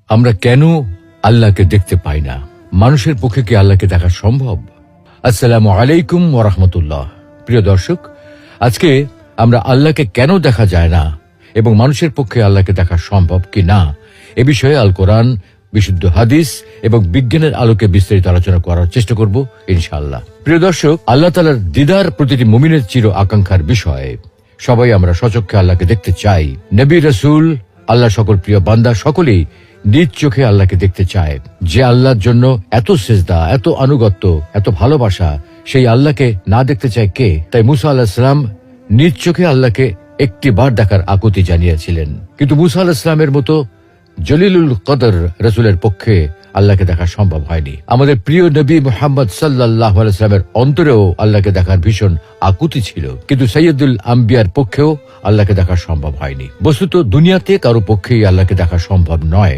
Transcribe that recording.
আমরা কেন আল্লাহকে দেখতে পাই না? মানুষের পক্ষে কি আল্লাহকে দেখা সম্ভব? আসসালামু আলাইকুম ওয়া রাহমাতুল্লাহ। প্রিয় দর্শক, আজকে আমরা আল্লাহকে কেন দেখা যায় না এবং মানুষের পক্ষে আল্লাহকে দেখা সম্ভব কি না এ বিষয়ে আল কোরআন, বিশুদ্ধ হাদিস এবং বিজ্ঞানের আলোকে বিস্তারিত আলোচনা করার চেষ্টা করব ইনশাআল্লাহ। প্রিয় দর্শক, আল্লাহ তাআলার দিদার প্রতিটি মুমিনের চির আকাঙ্ক্ষার বিষয়। সবাই আমরা সচক্ষে আল্লাহকে দেখতে চাই। নবী, রাসূল, আল্লাহ সকল প্রিয় বান্দা সকলেই নিজ চোখে আল্লাহকে দেখতে চায়। যে আল্লাহর জন্য এত সিজদা, এত আনুগত্য, এত ভালোবাসা, সেই আল্লাহকে না দেখতে চায় কে? তাই মুসা আলাইহিস সালাম নিজ চোখে আল্লাহকে একটি বার দেখার আকুতি জানিয়েছিলেন। কিন্তু মুসা আলাইহিস সালামের মতো জলিলুল কদর রাসূলের পক্ষে আল্লাহকে দেখা সম্ভব হয়নি। আমাদের প্রিয় নবী মুহাম্মদ সাল্লাল্লাহু আলাইহি ওয়াসাল্লামের অন্তরেও আল্লাহকে দেখার ভীষণ আকুতি ছিল, কিন্তু সাইয়্যিদুল আম্বিয়ার পক্ষেও আল্লাহকে দেখা সম্ভব হয়নি। বস্তুত দুনিয়াতে কারো পক্ষেই আল্লাহকে দেখা সম্ভব নয়।